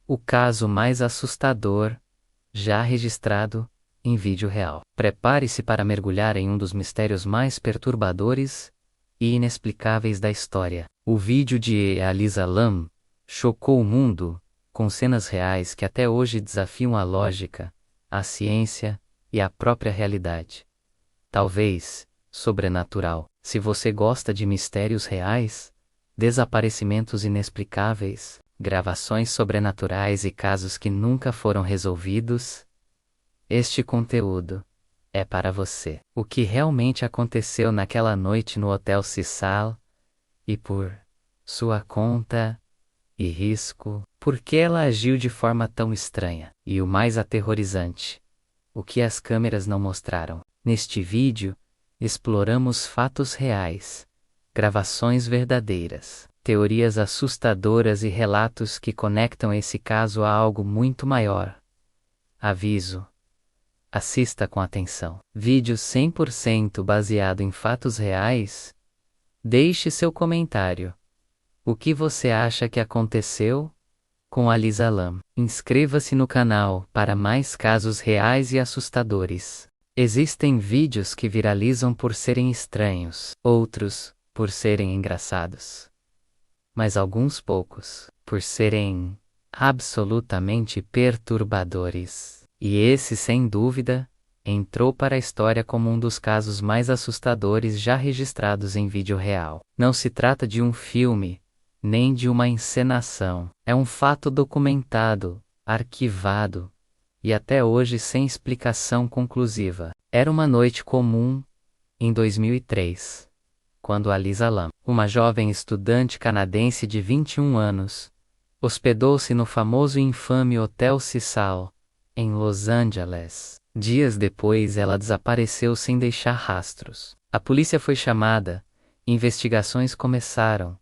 o caso mais assustador já registrado em vídeo real. Prepare-se para mergulhar em um dos mistérios mais perturbadores e inexplicáveis da história. O vídeo de Elisa Lam chocou o mundo, com cenas reais que até hoje desafiam a lógica, a ciência e a própria realidade. Talvez sobrenatural. Se você gosta de mistérios reais, desaparecimentos inexplicáveis, gravações sobrenaturais e casos que nunca foram resolvidos, este conteúdo é para você. O que realmente aconteceu naquela noite no Hotel Cecil, e por sua conta e risco, por que ela agiu de forma tão estranha? E o mais aterrorizante, o que as câmeras não mostraram. Neste vídeo, exploramos fatos reais, gravações verdadeiras, teorias assustadoras e relatos que conectam esse caso a algo muito maior. Aviso: assista com atenção. Vídeo 100% baseado em fatos reais. Deixe seu comentário. O que você acha que aconteceu com Elisa Lam? Inscreva-se no canal para mais casos reais e assustadores. Existem vídeos que viralizam por serem estranhos, outros por serem engraçados, mas alguns poucos por serem absolutamente perturbadores. E esse, sem dúvida, entrou para a história como um dos casos mais assustadores já registrados em vídeo real. Não se trata de um filme, nem de uma encenação. É um fato documentado, arquivado, e até hoje sem explicação conclusiva. Era uma noite comum, em 2003, quando Elisa Lam, uma jovem estudante canadense de 21 anos, hospedou-se no famoso e infame Hotel Cecil, em Los Angeles. Dias depois ela desapareceu sem deixar rastros. A polícia foi chamada, investigações começaram,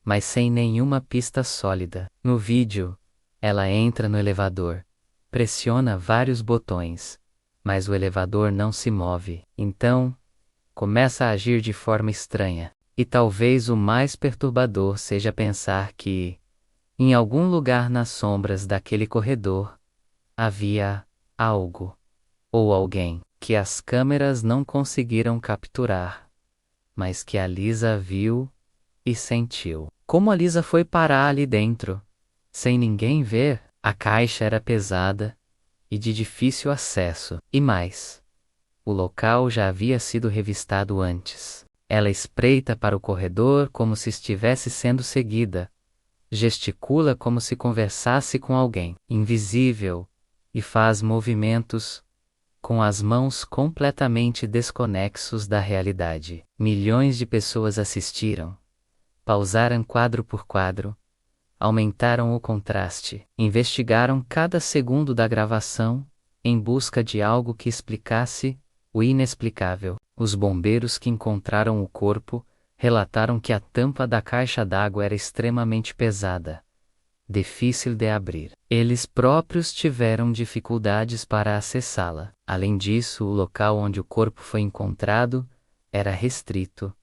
mas sem nenhuma pista sólida. No vídeo, ela entra no elevador, pressiona vários botões, mas o elevador não se move. Então, começa a agir de forma estranha. E talvez o mais perturbador seja pensar que, em algum lugar nas sombras daquele corredor, havia algo, ou alguém, que as câmeras não conseguiram capturar, mas que a Elisa viu e sentiu. Como a Elisa foi parar ali dentro, sem ninguém ver? A caixa era pesada e de difícil acesso. E mais, o local já havia sido revistado antes. Ela espreita para o corredor como se estivesse sendo seguida, gesticula como se conversasse com alguém invisível e faz movimentos com as mãos completamente desconexos da realidade. Milhões de pessoas assistiram, pausaram quadro por quadro, aumentaram o contraste, investigaram cada segundo da gravação, em busca de algo que explicasse o inexplicável. Os bombeiros que encontraram o corpo relataram que a tampa da caixa d'água era extremamente pesada, difícil de abrir. Eles próprios tiveram dificuldades para acessá-la. Além disso, o local onde o corpo foi encontrado era restrito,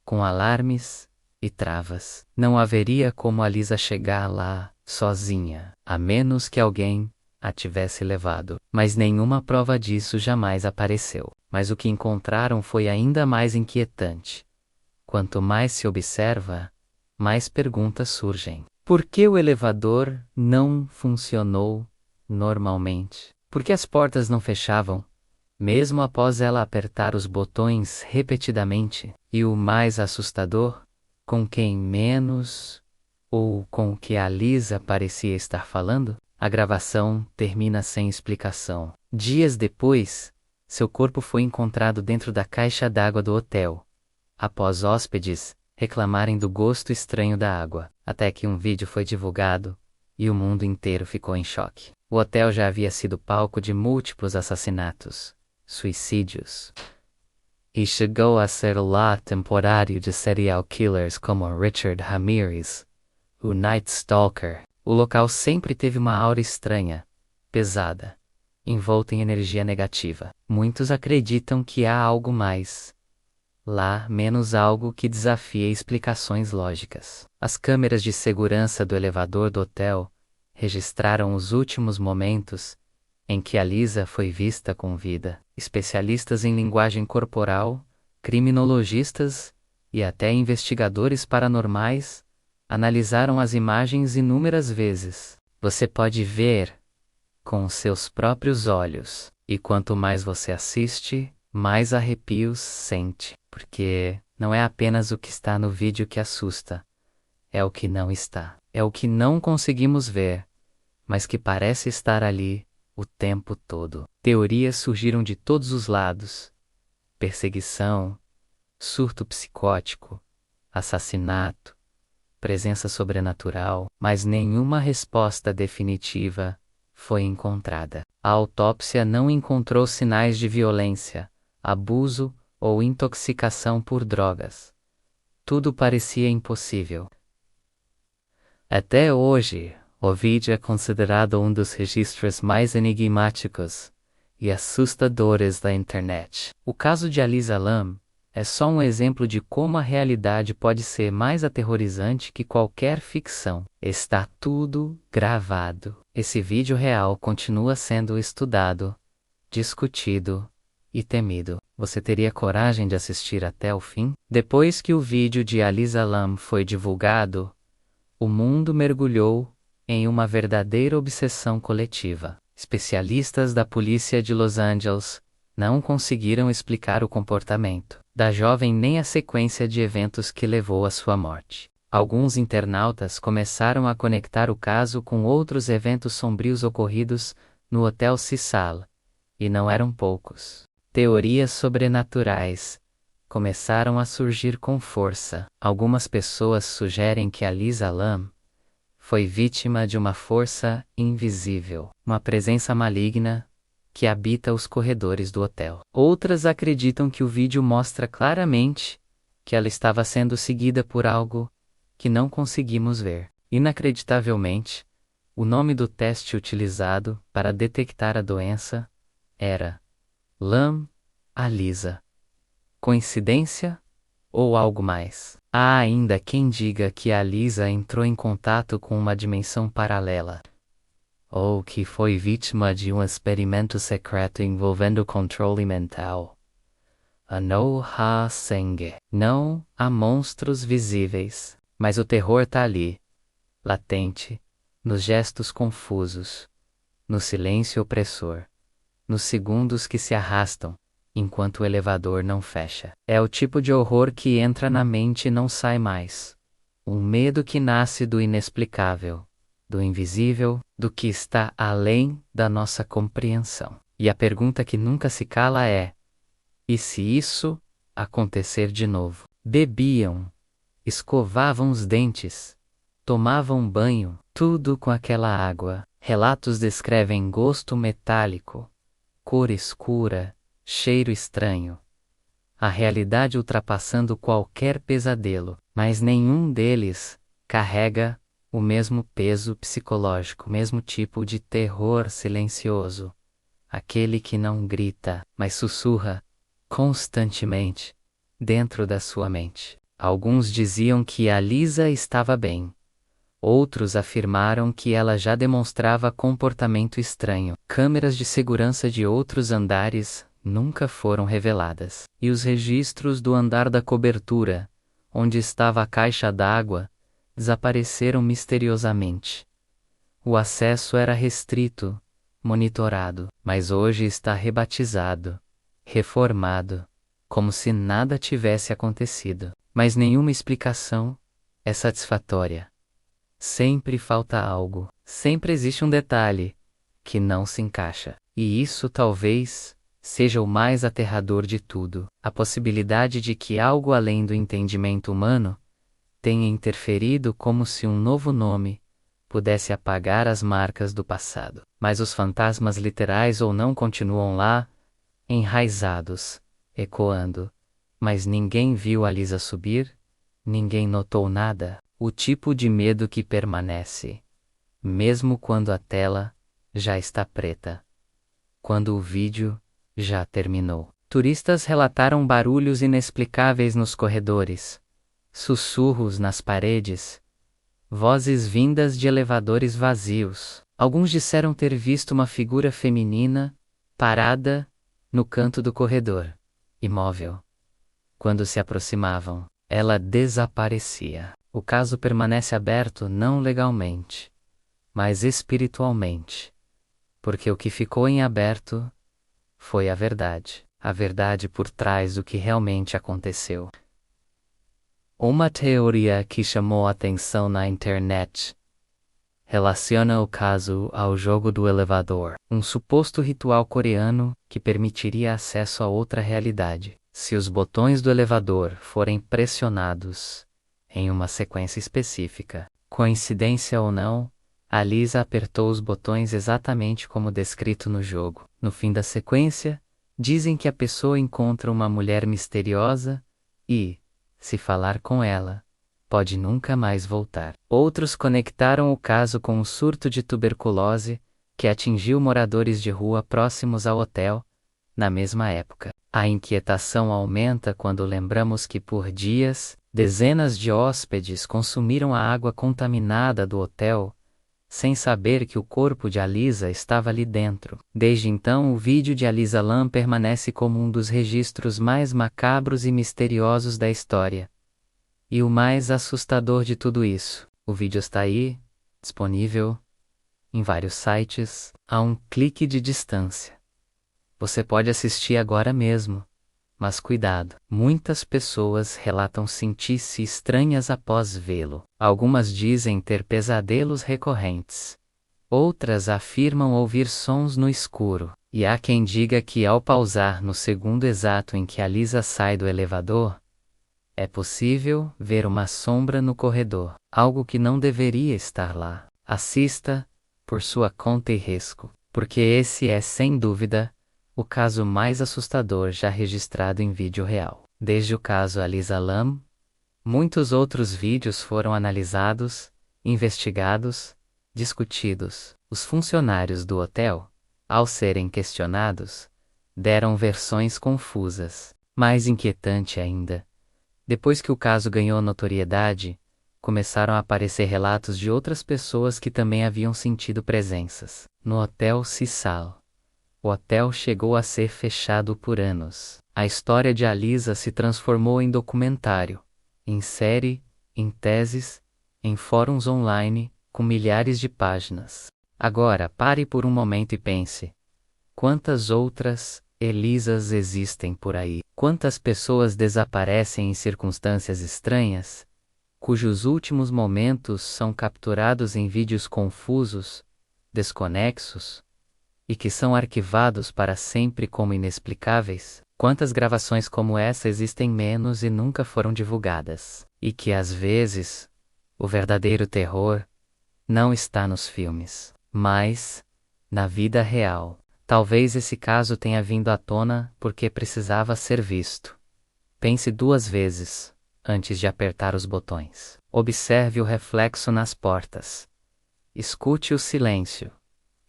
com alarmes e travas. Não haveria como a Elisa chegar lá sozinha, a menos que alguém a tivesse levado. Mas nenhuma prova disso jamais apareceu. Mas o que encontraram foi ainda mais inquietante. Quanto mais se observa, mais perguntas surgem. Por que o elevador não funcionou normalmente? Por que as portas não fechavam, mesmo após ela apertar os botões repetidamente? E o mais assustador, com quem menos ou com o que a Elisa parecia estar falando? A gravação termina sem explicação. Dias depois, seu corpo foi encontrado dentro da caixa d'água do hotel, após hóspedes reclamarem do gosto estranho da água, até que um vídeo foi divulgado e o mundo inteiro ficou em choque. O hotel já havia sido palco de múltiplos assassinatos, suicídios, e chegou a ser lar temporário de serial killers como Richard Ramirez, o Night Stalker. O local sempre teve uma aura estranha, pesada, envolta em energia negativa. Muitos acreditam que há algo mais lá, menos algo que desafie explicações lógicas. As câmeras de segurança do elevador do hotel registraram os últimos momentos em que a Lisa foi vista com vida. Especialistas em linguagem corporal, criminologistas e até investigadores paranormais analisaram as imagens inúmeras vezes. Você pode ver com os seus próprios olhos, e quanto mais você assiste, mais arrepios sente, porque não é apenas o que está no vídeo que assusta, é o que não está. É o que não conseguimos ver, mas que parece estar ali o tempo todo. Teorias surgiram de todos os lados: perseguição, surto psicótico, assassinato, presença sobrenatural, mas nenhuma resposta definitiva foi encontrada. A autópsia não encontrou sinais de violência, abuso ou intoxicação por drogas. Tudo parecia impossível. Até hoje, o vídeo é considerado um dos registros mais enigmáticos e assustadores da internet. O caso de Elisa Lam é só um exemplo de como a realidade pode ser mais aterrorizante que qualquer ficção. Está tudo gravado. Esse vídeo real continua sendo estudado, discutido e temido. Você teria coragem de assistir até o fim? Depois que o vídeo de Elisa Lam foi divulgado, o mundo mergulhou em uma verdadeira obsessão coletiva. Especialistas da polícia de Los Angeles não conseguiram explicar o comportamento da jovem nem a sequência de eventos que levou à sua morte. Alguns internautas começaram a conectar o caso com outros eventos sombrios ocorridos no Hotel Cecil, e não eram poucos. Teorias sobrenaturais começaram a surgir com força. Algumas pessoas sugerem que Elisa Lam foi vítima de uma força invisível, uma presença maligna que habita os corredores do hotel. Outras acreditam que o vídeo mostra claramente que ela estava sendo seguida por algo que não conseguimos ver. Inacreditavelmente, o nome do teste utilizado para detectar a doença era Lam Elisa. Coincidência ou algo mais? Há ainda quem diga que a Elisa entrou em contato com uma dimensão paralela, ou que foi vítima de um experimento secreto envolvendo controle mental. Não há sangue. Não há monstros visíveis, mas o terror está ali, latente, nos gestos confusos, no silêncio opressor, nos segundos que se arrastam enquanto o elevador não fecha. É o tipo de horror que entra na mente e não sai mais. Um medo que nasce do inexplicável, do invisível, do que está além da nossa compreensão. E a pergunta que nunca se cala é: e se isso acontecer de novo? Bebiam, escovavam os dentes, tomavam banho, tudo com aquela água. Relatos descrevem gosto metálico, cor escura, cheiro estranho. A realidade ultrapassando qualquer pesadelo, mas nenhum deles carrega o mesmo peso psicológico, o mesmo tipo de terror silencioso. Aquele que não grita, mas sussurra constantemente dentro da sua mente. Alguns diziam que a Lisa estava bem. Outros afirmaram que ela já demonstrava comportamento estranho. Câmeras de segurança de outros andares nunca foram reveladas. E os registros do andar da cobertura, onde estava a caixa d'água, desapareceram misteriosamente. O acesso era restrito, monitorado, mas hoje está rebatizado, reformado, como se nada tivesse acontecido. Mas nenhuma explicação é satisfatória. Sempre falta algo, sempre existe um detalhe que não se encaixa. E isso talvez seja o mais aterrador de tudo: a possibilidade de que algo além do entendimento humano tenha interferido, como se um novo nome pudesse apagar as marcas do passado. Mas os fantasmas literais ou não continuam lá, enraizados, ecoando. Mas ninguém viu a Lisa subir, ninguém notou nada. O tipo de medo que permanece, mesmo quando a tela já está preta, quando o vídeo já terminou. Turistas relataram barulhos inexplicáveis nos corredores, sussurros nas paredes, Vozes vindas de elevadores vazios. Alguns disseram ter visto uma figura feminina, parada, no canto do corredor, imóvel. Quando se aproximavam, ela desaparecia. O caso permanece aberto não legalmente, mas espiritualmente, porque o que ficou em aberto foi a verdade por trás do que realmente aconteceu. Uma teoria que chamou a atenção na internet relaciona o caso ao jogo do elevador, um suposto ritual coreano que permitiria acesso a outra realidade. Se os botões do elevador forem pressionados em uma sequência específica, coincidência ou não, a Lisa apertou os botões exatamente como descrito no jogo. No fim da sequência, dizem que a pessoa encontra uma mulher misteriosa e, se falar com ela, pode nunca mais voltar. Outros conectaram o caso com um surto de tuberculose que atingiu moradores de rua próximos ao hotel, na mesma época. A inquietação aumenta quando lembramos que por dias, dezenas de hóspedes consumiram a água contaminada do hotel, sem saber que o corpo de Alisa estava ali dentro. Desde então, o vídeo de Alisa Lam permanece como um dos registros mais macabros e misteriosos da história. E o mais assustador de tudo isso, o vídeo está aí, disponível, em vários sites, a um clique de distância. Você pode assistir agora mesmo, mas cuidado, muitas pessoas relatam sentir-se estranhas após vê-lo. Algumas dizem ter pesadelos recorrentes. Outras afirmam ouvir sons no escuro. E há quem diga que ao pausar no segundo exato em que a Lisa sai do elevador, é possível ver uma sombra no corredor, algo que não deveria estar lá. Assista, por sua conta e risco, porque esse é, sem dúvida, o caso mais assustador já registrado em vídeo real. Desde o caso Alisa Lam, muitos outros vídeos foram analisados, investigados, discutidos. Os funcionários do hotel, ao serem questionados, deram versões confusas. Mais inquietante ainda, depois que o caso ganhou notoriedade, começaram a aparecer relatos de outras pessoas que também haviam sentido presenças. No Hotel Cecil, o hotel chegou a ser fechado por anos. A história de Alisa se transformou em documentário, em série, em teses, em fóruns online, com milhares de páginas. Agora, pare por um momento e pense: quantas outras Elisas existem por aí? Quantas pessoas desaparecem em circunstâncias estranhas, cujos últimos momentos são capturados em vídeos confusos, desconexos, e que são arquivados para sempre como inexplicáveis? Quantas gravações como essa existem menos e nunca foram divulgadas? E que às vezes, o verdadeiro terror não está nos filmes, mas na vida real. Talvez esse caso tenha vindo à tona porque precisava ser visto. Pense duas vezes antes de apertar os botões. Observe o reflexo nas portas. Escute o silêncio.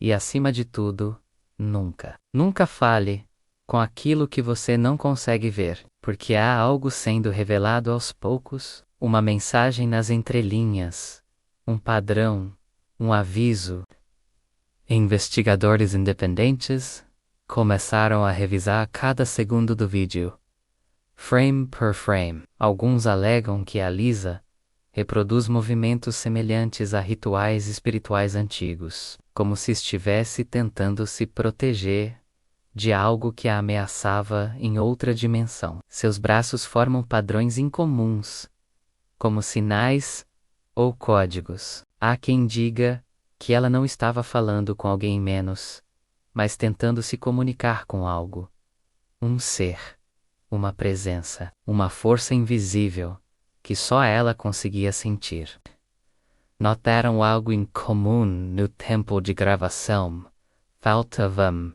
E, acima de tudo, nunca fale com aquilo que você não consegue ver, porque há algo sendo revelado aos poucos, uma mensagem nas entrelinhas, um padrão, um aviso. Investigadores independentes começaram a revisar cada segundo do vídeo, frame por frame. Alguns alegam que a Lisa reproduz movimentos semelhantes a rituais espirituais antigos, como se estivesse tentando se proteger de algo que a ameaçava em outra dimensão. Seus braços formam padrões incomuns, como sinais ou códigos. Há quem diga que ela não estava falando com alguém menos, mas tentando se comunicar com algo. Um ser, uma presença, uma força invisível, que só ela conseguia sentir. Notaram algo incomum no tempo de gravação. Faltavam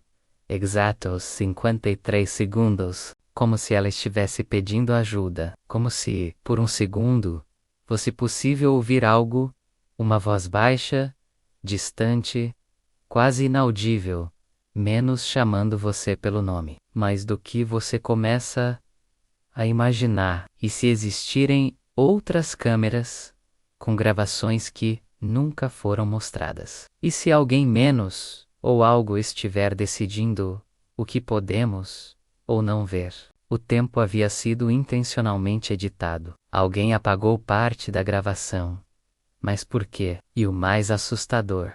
exatos 53 segundos, como se ela estivesse pedindo ajuda, como se, por um segundo, fosse possível ouvir algo, uma voz baixa, distante, quase inaudível, menos chamando você pelo nome, mais do que você começa a imaginar. E se existirem outras câmeras, com gravações que nunca foram mostradas. E se alguém menos ou algo estiver decidindo o que podemos ou não ver? O tempo havia sido intencionalmente editado. Alguém apagou parte da gravação. Mas por quê? E o mais assustador: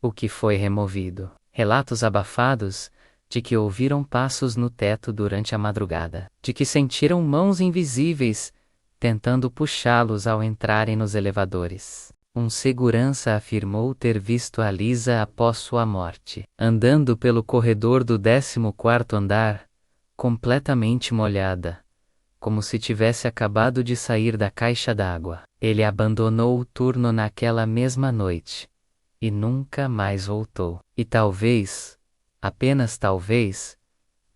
o que foi removido? Relatos abafados de que ouviram passos no teto durante a madrugada, de que sentiram mãos invisíveis tentando puxá-los ao entrarem nos elevadores. Um segurança afirmou ter visto a Lisa após sua morte, andando pelo corredor do 14º andar, completamente molhada, como se tivesse acabado de sair da caixa d'água. Ele abandonou o turno naquela mesma noite e nunca mais voltou. E talvez, apenas talvez,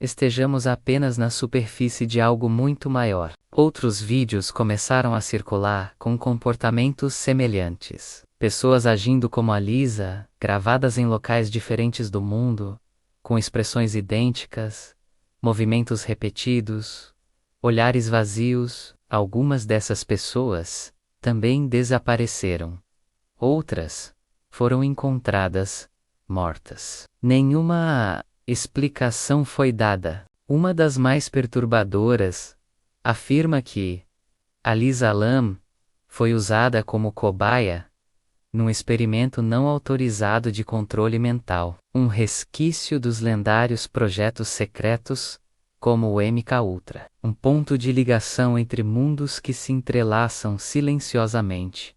estejamos apenas na superfície de algo muito maior. Outros vídeos começaram a circular com comportamentos semelhantes. Pessoas agindo como a Lisa, gravadas em locais diferentes do mundo, com expressões idênticas, movimentos repetidos, olhares vazios. Algumas dessas pessoas também desapareceram. Outras foram encontradas mortas. Nenhuma explicação foi dada. Uma das mais perturbadoras afirma que a Lisa Lam foi usada como cobaia num experimento não autorizado de controle mental, um resquício dos lendários projetos secretos, como o MK Ultra, um ponto de ligação entre mundos que se entrelaçam silenciosamente,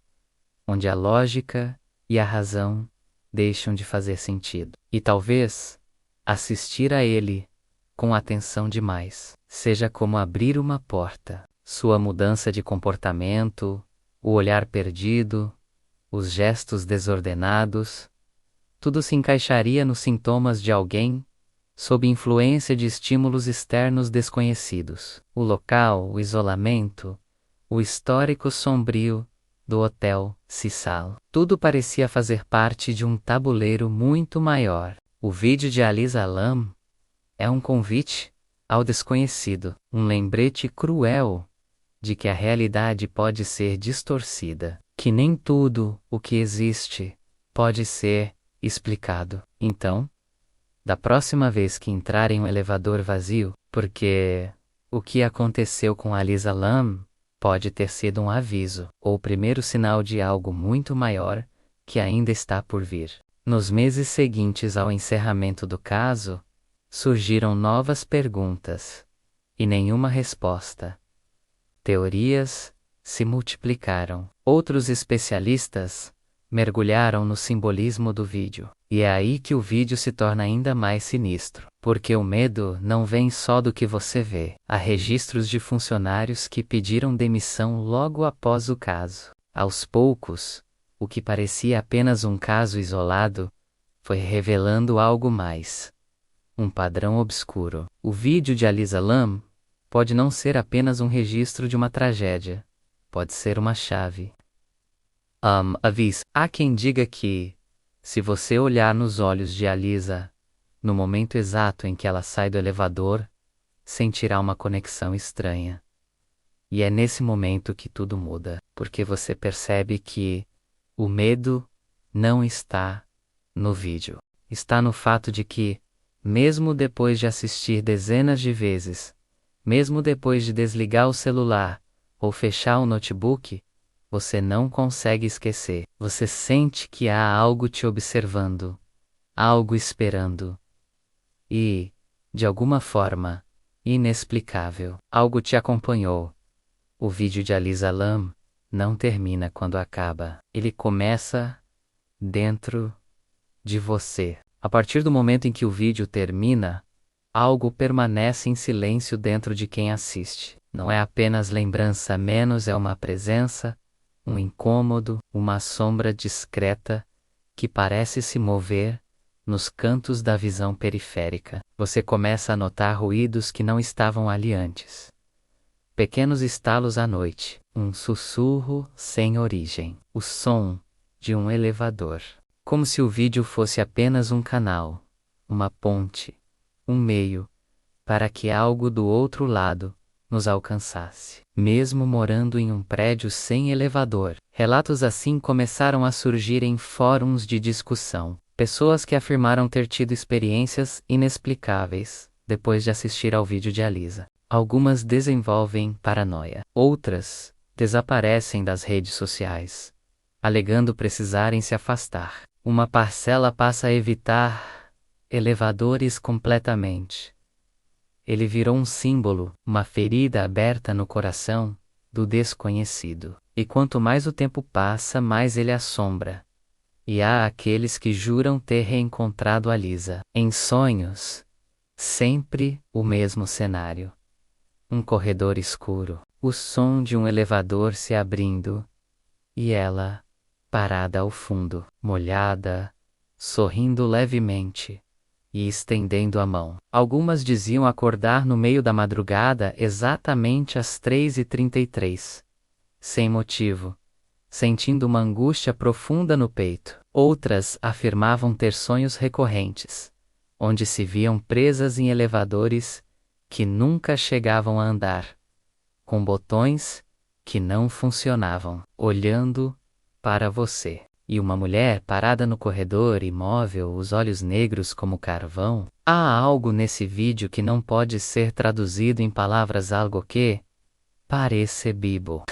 onde a lógica e a razão deixam de fazer sentido. E talvez assistir a ele com atenção demais seja como abrir uma porta. Sua mudança de comportamento, o olhar perdido, os gestos desordenados, tudo se encaixaria nos sintomas de alguém sob influência de estímulos externos desconhecidos. O local, o isolamento, o histórico sombrio do Hotel Cecil. Tudo parecia fazer parte de um tabuleiro muito maior. O vídeo de Lisa Lam é um convite ao desconhecido, um lembrete cruel de que a realidade pode ser distorcida, que nem tudo o que existe pode ser explicado. Então, da próxima vez que entrar em um elevador vazio, porque o que aconteceu com a Lisa Lam pode ter sido um aviso, ou o primeiro sinal de algo muito maior que ainda está por vir. Nos meses seguintes ao encerramento do caso, surgiram novas perguntas e nenhuma resposta. Teorias se multiplicaram. Outros especialistas mergulharam no simbolismo do vídeo. E é aí que o vídeo se torna ainda mais sinistro. Porque o medo não vem só do que você vê. Há registros de funcionários que pediram demissão logo após o caso. Aos poucos, o que parecia apenas um caso isolado foi revelando algo mais. Um padrão obscuro. O vídeo de Lisa Lam pode não ser apenas um registro de uma tragédia. Pode ser uma chave. Aviso. Há quem diga que, se você olhar nos olhos de Lisa, no momento exato em que ela sai do elevador, sentirá uma conexão estranha. E é nesse momento que tudo muda, porque você percebe que o medo não está no vídeo. Está no fato de que, mesmo depois de assistir dezenas de vezes, mesmo depois de desligar o celular ou fechar o notebook, você não consegue esquecer. Você sente que há algo te observando, algo esperando. E, de alguma forma, inexplicável, algo te acompanhou. O vídeo de Lisa Lam não termina quando acaba. Ele começa dentro de você. A partir do momento em que o vídeo termina, algo permanece em silêncio dentro de quem assiste. Não é apenas lembrança, menos é uma presença, um incômodo, uma sombra discreta que parece se mover nos cantos da visão periférica. Você começa a notar ruídos que não estavam ali antes. Pequenos estalos à noite, um sussurro sem origem, o som de um elevador. Como se o vídeo fosse apenas um canal, uma ponte, um meio, para que algo do outro lado nos alcançasse, mesmo morando em um prédio sem elevador. Relatos assim começaram a surgir em fóruns de discussão. Pessoas que afirmaram ter tido experiências inexplicáveis depois de assistir ao vídeo de Alisa. Algumas desenvolvem paranoia. Outras desaparecem das redes sociais, alegando precisarem se afastar. Uma parcela passa a evitar elevadores completamente. Ele virou um símbolo, uma ferida aberta no coração do desconhecido. E quanto mais o tempo passa, mais ele assombra. E há aqueles que juram ter reencontrado Alisa em sonhos. Sempre o mesmo cenário. Um corredor escuro, o som de um elevador se abrindo, e ela, parada ao fundo, molhada, sorrindo levemente e estendendo a mão. Algumas diziam acordar no meio da madrugada exatamente às 3h33, sem motivo, sentindo uma angústia profunda no peito. Outras afirmavam ter sonhos recorrentes, onde se viam presas em elevadores que nunca chegavam a andar, com botões que não funcionavam, olhando para você. E uma mulher parada no corredor, imóvel, os olhos negros como carvão. Há algo nesse vídeo que não pode ser traduzido em palavras, algo que parece bibo.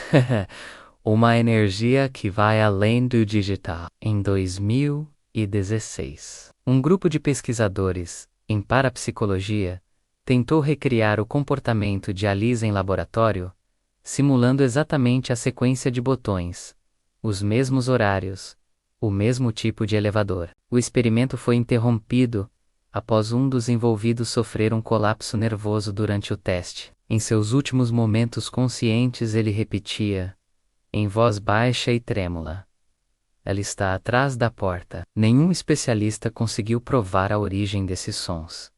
Uma energia que vai além do digital. Em 2016, um grupo de pesquisadores em parapsicologia tentou recriar o comportamento de Alisa em laboratório, simulando exatamente a sequência de botões, os mesmos horários, o mesmo tipo de elevador. O experimento foi interrompido após um dos envolvidos sofrer um colapso nervoso durante o teste. Em seus últimos momentos conscientes, ele repetia, em voz baixa e trêmula: ela está atrás da porta. Nenhum especialista conseguiu provar a origem desses sons.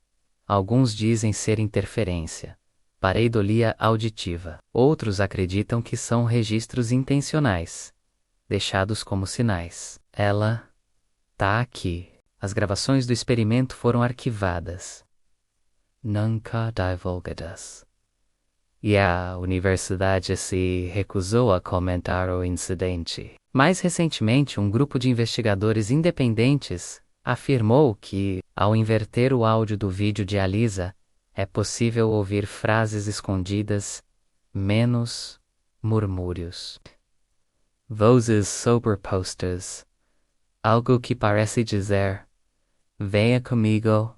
Alguns dizem ser interferência, pareidolia auditiva. Outros acreditam que são registros intencionais, deixados como sinais. Ela tá aqui. As gravações do experimento foram arquivadas, nunca divulgadas. E a universidade se recusou a comentar o incidente. Mais recentemente, um grupo de investigadores independentes afirmou que, ao inverter o áudio do vídeo de Alisa, é possível ouvir frases escondidas, menos murmúrios. Vozes sobrepostas. Algo que parece dizer: venha comigo,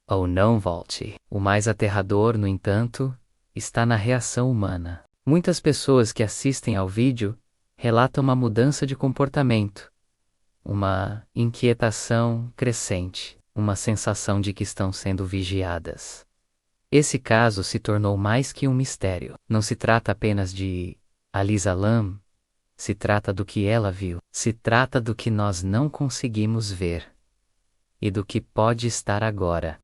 ou não volte. O mais aterrador, no entanto, está na reação humana. Muitas pessoas que assistem ao vídeo relatam uma mudança de comportamento, uma inquietação crescente, uma sensação de que estão sendo vigiadas. Esse caso se tornou mais que um mistério. Não se trata apenas de Alisa Lam, se trata do que ela viu, se trata do que nós não conseguimos ver e do que pode estar agora.